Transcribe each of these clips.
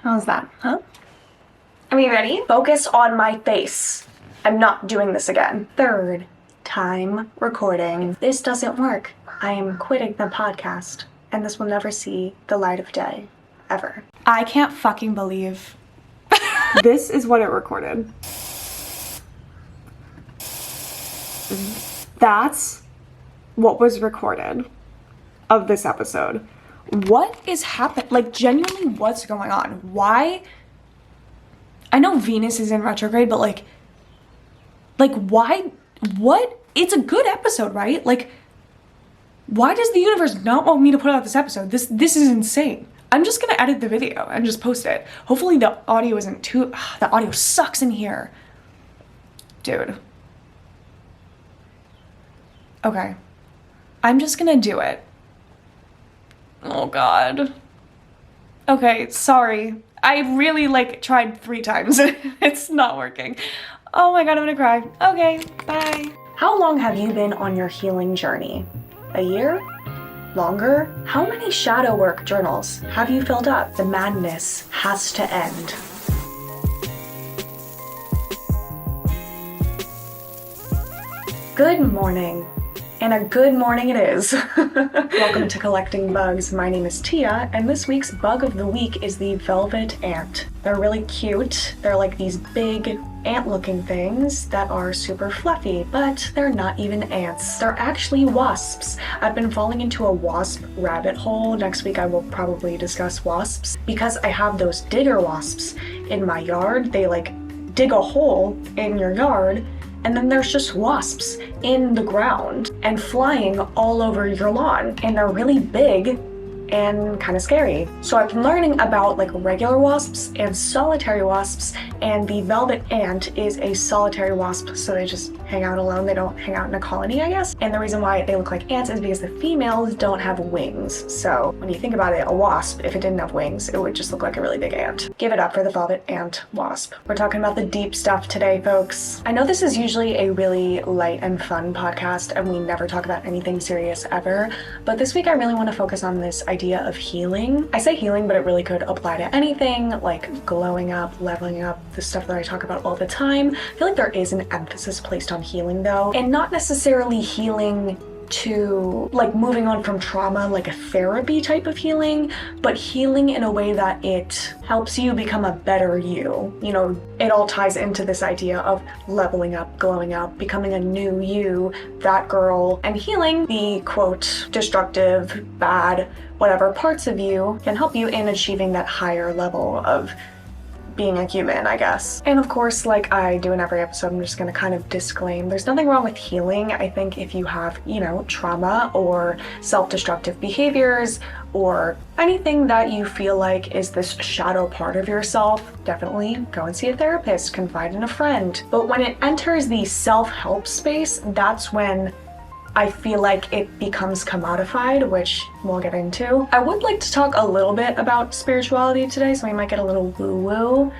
How's that, huh? Are we ready? Focus on my face. I'm not doing this again. Third time recording. If this doesn't work, I am quitting the podcast, and this will never see the light of day, ever. I can't fucking believe this is what it recorded. That's what was recorded of this episode. What is happening? Like, genuinely, what's going on? Why? I know Venus is in retrograde, but like, why? What? It's a good episode, right? Like, why does the universe not want me to put out this episode? This is insane. I'm just gonna edit the video and just post it. Hopefully the audio isn't too, the audio sucks in here. Dude. Okay. I'm just gonna do it. Oh God. Okay, sorry. I really tried 3 times. It's not working. Oh my God, I'm gonna cry. Okay, bye. How long have you been on your healing journey? A year? Longer? How many shadow work journals have you filled up? The madness has to end. Good morning. And a good morning it is. Welcome to Collecting Bugs. My name is Tia, and this week's bug of the week is the velvet ant. They're really cute. They're like these big ant-looking things that are super fluffy, but they're not even ants. They're actually wasps. I've been falling into a wasp rabbit hole. Next week I will probably discuss wasps because I have those digger wasps in my yard. They dig a hole in your yard, and then there's just wasps in the ground and flying all over your lawn. And they're really big and kind of scary. So I've been learning about regular wasps and solitary wasps, and the velvet ant is a solitary wasp, so they just hang out alone. They don't hang out in a colony, I guess. And the reason why they look like ants is because the females don't have wings. So when you think about it, a wasp, if it didn't have wings, it would just look like a really big ant. Give it up for the velvet ant wasp. We're talking about the deep stuff today, folks. I know this is usually a really light and fun podcast, and we never talk about anything serious ever, but this week I really want to focus on this idea of healing. I say healing, but it really could apply to anything, like glowing up, leveling up, the stuff that I talk about all the time. I feel like there is an emphasis placed on healing though, and not necessarily healing to moving on from trauma, like a therapy type of healing, but healing in a way that it helps you become a better you. You know, it all ties into this idea of leveling up, glowing up, becoming a new you, that girl, and healing the quote destructive, bad, whatever parts of you can help you in achieving that higher level of being a human, I guess. And of course, like I do in every episode, I'm just gonna kind of disclaim, there's nothing wrong with healing. I think if you have, trauma or self-destructive behaviors or anything that you feel like is this shadow part of yourself, definitely go and see a therapist, confide in a friend. But when it enters the self-help space, that's when I feel like it becomes commodified, which we'll get into. I would like to talk a little bit about spirituality today, so we might get a little woo-woo.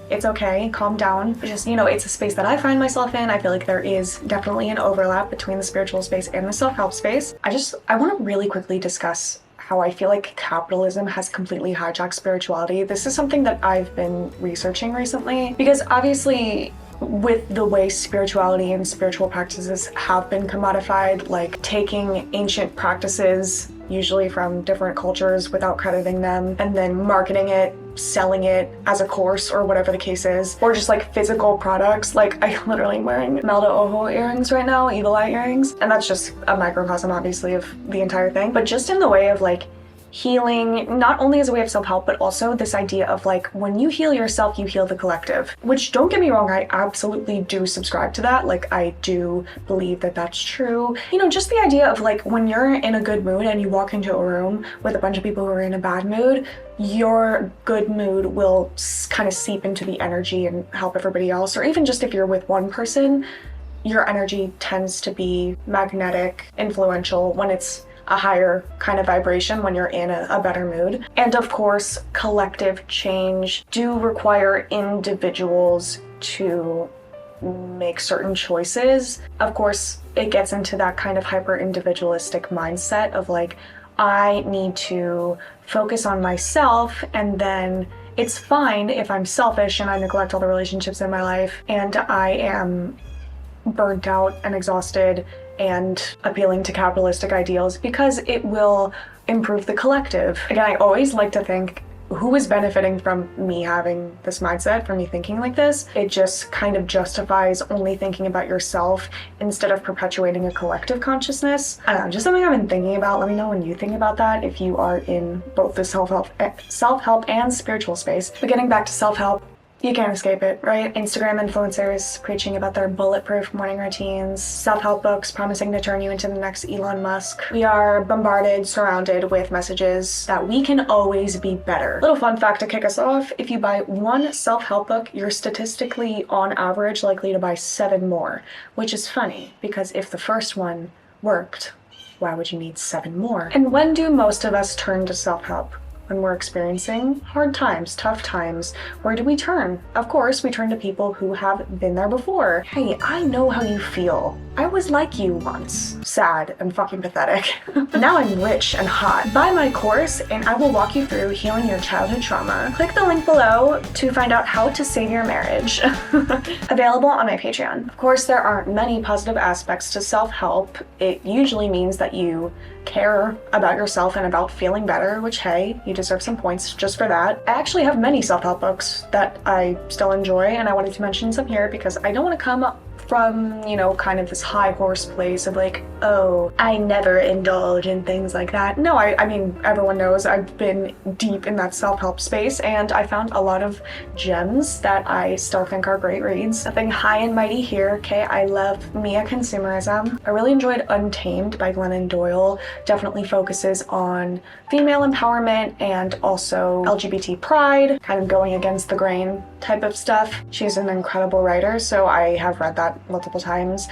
It's okay, calm down. It's just, it's a space that I find myself in. I feel like there is definitely an overlap between the spiritual space and the self-help space. I want to really quickly discuss how I feel like capitalism has completely hijacked spirituality. This is something that I've been researching recently, because obviously, with the way spirituality and spiritual practices have been commodified, like taking ancient practices, usually from different cultures without crediting them, and then marketing it, selling it as a course or whatever the case is, or just physical products. I literally am wearing Melda Ojo earrings right now, Eagle Eye earrings, and that's just a microcosm obviously of the entire thing, but just in the way of healing, not only as a way of self-help, but also this idea of when you heal yourself, you heal the collective. Which, don't get me wrong, I absolutely do subscribe to that. I do believe that that's true. Just the idea of when you're in a good mood and you walk into a room with a bunch of people who are in a bad mood, your good mood will kind of seep into the energy and help everybody else. Or even just if you're with one person, your energy tends to be magnetic, influential when it's a higher kind of vibration, when you're in a better mood. And of course, collective change do require individuals to make certain choices. Of course, it gets into that kind of hyper individualistic mindset of I need to focus on myself, and then it's fine if I'm selfish and I neglect all the relationships in my life and I am burnt out and exhausted and appealing to capitalistic ideals, because it will improve the collective. Again, I always like to think, who is benefiting from me having this mindset, from me thinking like this? It just kind of justifies only thinking about yourself instead of perpetuating a collective consciousness. I don't know, just something I've been thinking about. Let me know when you think about that, if you are in both the self-help and spiritual space. But getting back to self-help, you can't escape it, right? Instagram influencers preaching about their bulletproof morning routines, self-help books promising to turn you into the next Elon Musk. We are bombarded, surrounded with messages that we can always be better. Little fun fact to kick us off: if you buy one self-help book, you're statistically on average likely to buy 7 more, which is funny because if the first one worked, why would you need 7 more? And when do most of us turn to self-help? When we're experiencing hard times, tough times. Where do we turn? Of course, we turn to people who have been there before. Hey, I know how you feel. I was like you once. Sad and fucking pathetic. Now I'm rich and hot. Buy my course and I will walk you through healing your childhood trauma. Click the link below to find out how to save your marriage. Available on my Patreon. Of course, there aren't many positive aspects to self-help. It usually means that you care about yourself and about feeling better, which, hey, you deserve some points just for that. I actually have many self-help books that I still enjoy, and I wanted to mention some here because I don't want to come up from, you know, kind of this high horse place of like, oh, I never indulge in things like that. No, I mean, everyone knows I've been deep in that self-help space, and I found a lot of gems that I still think are great reads. Nothing high and mighty here, okay? I love Mia Consumerism. I really enjoyed Untamed by Glennon Doyle. Definitely focuses on female empowerment and also LGBT pride, kind of going against the grain type of stuff. She's an incredible writer, so I have read that multiple times.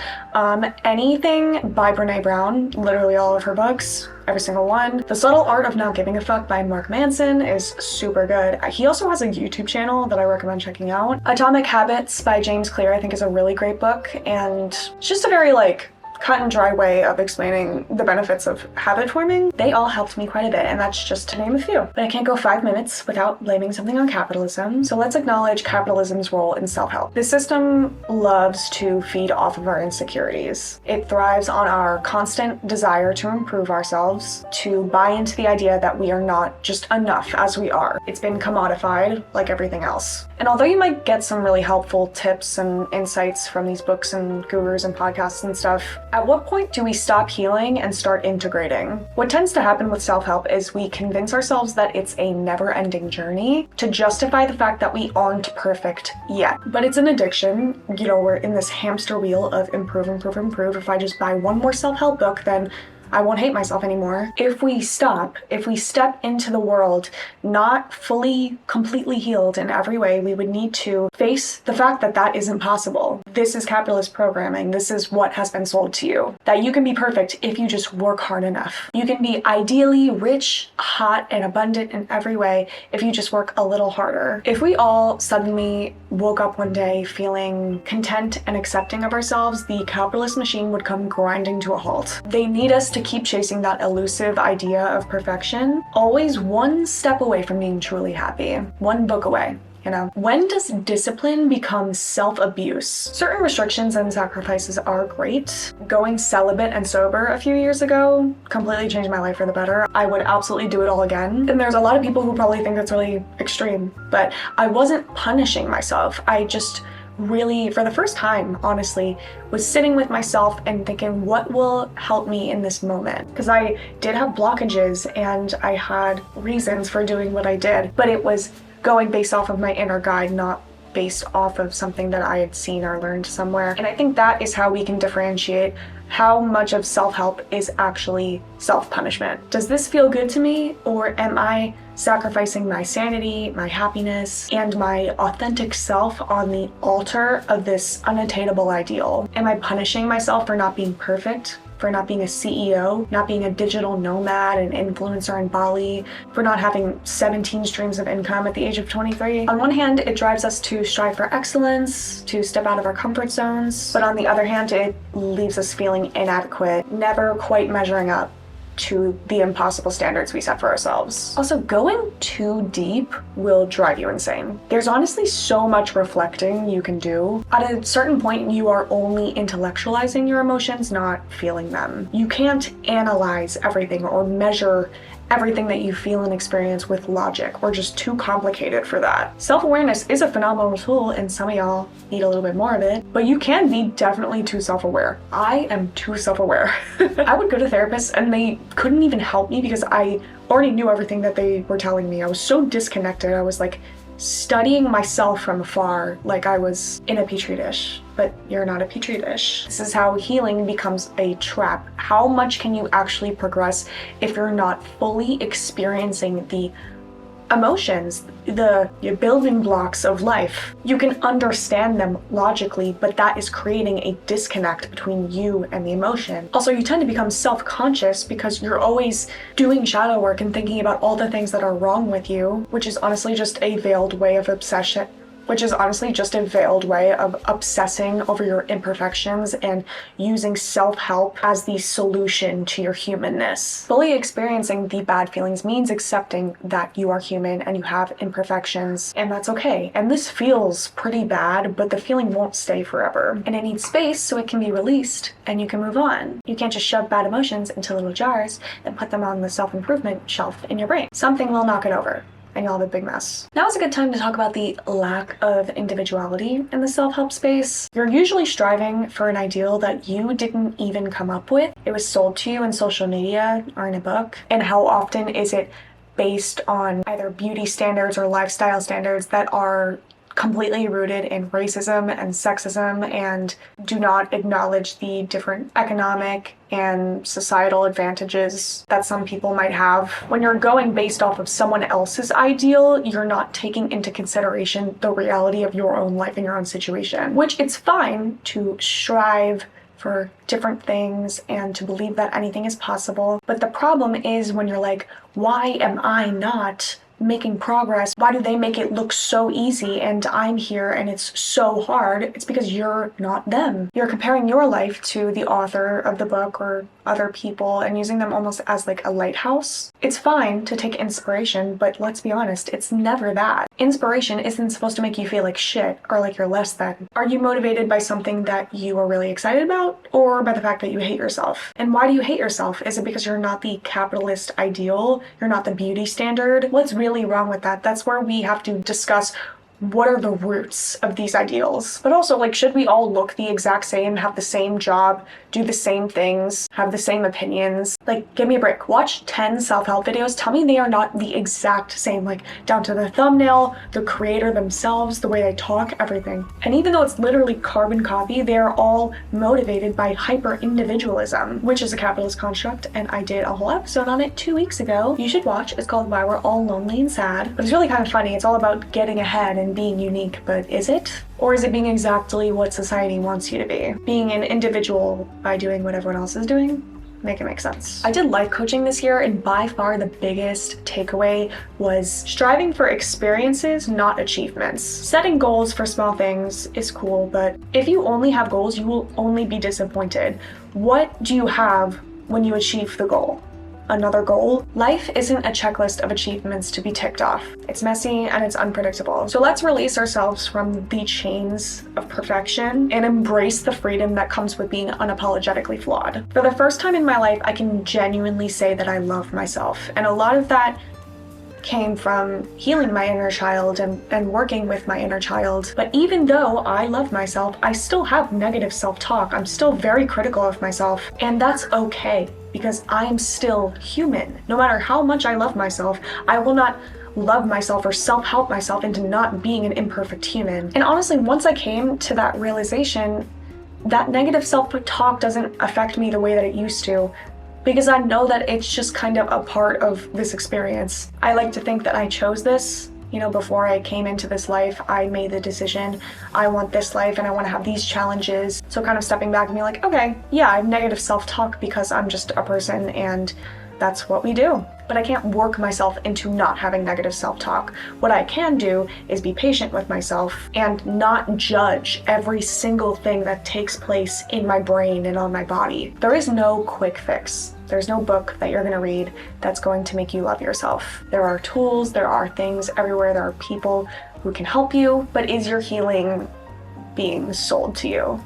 Anything by Brene Brown, literally all of her books, every single one. The Subtle Art of Not Giving a Fuck by Mark Manson is super good. He also has a YouTube channel that I recommend checking out. Atomic Habits by James Clear I think is a really great book, and it's just a very like cut and dry way of explaining the benefits of habit forming. They all helped me quite a bit, and that's just to name a few. But I can't go 5 minutes without blaming something on capitalism. So let's acknowledge capitalism's role in self-help. This system loves to feed off of our insecurities. It thrives on our constant desire to improve ourselves, to buy into the idea that we are not just enough as we are. It's been commodified like everything else. And although you might get some really helpful tips and insights from these books and gurus and podcasts and stuff, at what point do we stop healing and start integrating? What tends to happen with self-help is we convince ourselves that it's a never-ending journey to justify the fact that we aren't perfect yet. But it's an addiction. You know, we're in this hamster wheel of improve, improve, improve. If I just buy one more self-help book, then I won't hate myself anymore. If we step into the world not fully, completely healed in every way, we would need to face the fact that that isn't possible. This is capitalist programming. This is what has been sold to you. That you can be perfect if you just work hard enough. You can be ideally rich, hot, and abundant in every way if you just work a little harder. If we all suddenly woke up one day feeling content and accepting of ourselves, the capitalist machine would come grinding to a halt. They need us to keep chasing that elusive idea of perfection, always one step away from being truly happy, one book away. You know, when does discipline become self-abuse? Certain restrictions and sacrifices are great. Going celibate and sober a few years ago completely changed my life for the better. I would absolutely do it all again. And there's a lot of people who probably think that's really extreme, but I wasn't punishing myself. I just really, for the first time, honestly, was sitting with myself and thinking, what will help me in this moment? Because I did have blockages and I had reasons for doing what I did, but it was going based off of my inner guide, not based off of something that I had seen or learned somewhere. And I think that is how we can differentiate how much of self-help is actually self-punishment. Does this feel good to me, or am I sacrificing my sanity, my happiness, and my authentic self on the altar of this unattainable ideal? Am I punishing myself for not being perfect? For not being a CEO, not being a digital nomad, an influencer in Bali, for not having 17 streams of income at the age of 23. On one hand, it drives us to strive for excellence, to step out of our comfort zones, but on the other hand, it leaves us feeling inadequate, never quite measuring up to the impossible standards we set for ourselves. Also, going too deep will drive you insane. There's honestly so much reflecting you can do. At a certain point, you are only intellectualizing your emotions, not feeling them. You can't analyze everything or measure everything that you feel and experience with logic. We're just too complicated for that. Self-awareness is a phenomenal tool, and some of y'all need a little bit more of it, but you can be definitely too self-aware. I am too self-aware. I would go to therapists and they couldn't even help me because I already knew everything that they were telling me. I was so disconnected. I was like studying myself from afar, like I was in a petri dish. But you're not a petri dish. This is how healing becomes a trap. How much can you actually progress if you're not fully experiencing the emotions, the building blocks of life? You can understand them logically, but that is creating a disconnect between you and the emotion. Also, you tend to become self-conscious because you're always doing shadow work and thinking about all the things that are wrong with you, which is honestly just a veiled way of obsession. Obsessing over your imperfections and using self-help as the solution to your humanness. Fully experiencing the bad feelings means accepting that you are human and you have imperfections, and that's okay. And this feels pretty bad, but the feeling won't stay forever. And it needs space so it can be released and you can move on. You can't just shove bad emotions into little jars and put them on the self-improvement shelf in your brain. Something will knock it over, and you'll have a big mess. Now is a good time to talk about the lack of individuality in the self-help space. You're usually striving for an ideal that you didn't even come up with. It was sold to you in social media or in a book. And how often is it based on either beauty standards or lifestyle standards that are completely rooted in racism and sexism and do not acknowledge the different economic and societal advantages that some people might have. When you're going based off of someone else's ideal, you're not taking into consideration the reality of your own life and your own situation, which it's fine to strive for different things and to believe that anything is possible. But the problem is when you're like, why am I not making progress? Why do they make it look so easy and I'm here and it's so hard? It's because you're not them. You're comparing your life to the author of the book or other people and using them almost as like a lighthouse. It's fine to take inspiration, but let's be honest, it's never that. Inspiration isn't supposed to make you feel like shit or like you're less than. Are you motivated by something that you are really excited about or by the fact that you hate yourself? And why do you hate yourself? Is it because you're not the capitalist ideal? You're not the beauty standard? What's really wrong with that? That's where we have to discuss what are the roots of these ideals. But also, like, should we all look the exact same, have the same job, do the same things, have the same opinions? Like, give me a break. Watch 10 self-help videos. Tell me they are not the exact same, like down to the thumbnail, the creator themselves, the way they talk, everything. And even though it's literally carbon copy, they are all motivated by hyper-individualism, which is a capitalist construct, and I did a whole episode on it 2 weeks ago. You should watch. It's called Why We're All Lonely and Sad. But it's really kind of funny. It's all about getting ahead and being unique, but is it? Or is it being exactly what society wants you to be? Being an individual by doing what everyone else is doing? Make it make sense. I did life coaching this year, and by far the biggest takeaway was striving for experiences, not achievements. Setting goals for small things is cool, but if you only have goals, you will only be disappointed. What do you have when you achieve the goal? Another goal? Life isn't a checklist of achievements to be ticked off. It's messy and it's unpredictable. So let's release ourselves from the chains of perfection and embrace the freedom that comes with being unapologetically flawed. For the first time in my life, I can genuinely say that I love myself. And a lot of that came from healing my inner child and working with my inner child. But even though I love myself, I still have negative self-talk. I'm still very critical of myself, and that's okay because I am still human. No matter how much I love myself, I will not love myself or self-help myself into not being an imperfect human. And honestly, once I came to that realization, that negative self-talk doesn't affect me the way that it used to, because I know that it's just kind of a part of this experience. I like to think that I chose this. You know, before I came into this life, I made the decision, I want this life and I want to have these challenges. So kind of stepping back and being like, okay, yeah, I have negative self-talk because I'm just a person and that's what we do. But I can't work myself into not having negative self-talk. What I can do is be patient with myself and not judge every single thing that takes place in my brain and on my body. There is no quick fix. There's no book that you're gonna read that's going to make you love yourself. There are tools, there are things everywhere, there are people who can help you, but is your healing being sold to you?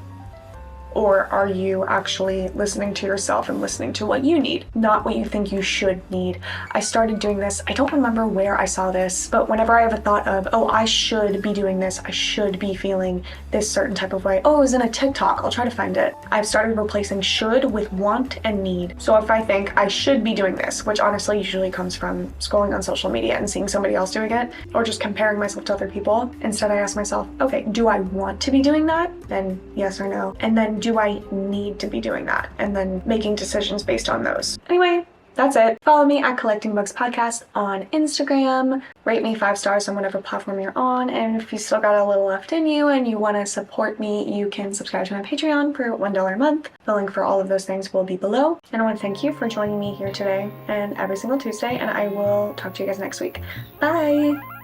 Or are you actually listening to yourself and listening to what you need, not what you think you should need? I started doing this, I don't remember where I saw this, but whenever I have a thought of, oh, I should be doing this, I should be feeling this certain type of way. Oh, it was in a TikTok, I'll try to find it. I've started replacing should with want and need. So if I think I should be doing this, which honestly usually comes from scrolling on social media and seeing somebody else doing it, or just comparing myself to other people, instead I ask myself, okay, do I want to be doing that? Then yes or no. And then do I need to be doing that? And then making decisions based on those. Anyway, that's it. Follow me at Collecting Bugs Podcast on Instagram. Rate me 5 stars on whatever platform you're on. And if you still got a little left in you and you want to support me, you can subscribe to my Patreon for $1 a month. The link for all of those things will be below. And I want to thank you for joining me here today and every single Tuesday. And I will talk to you guys next week. Bye!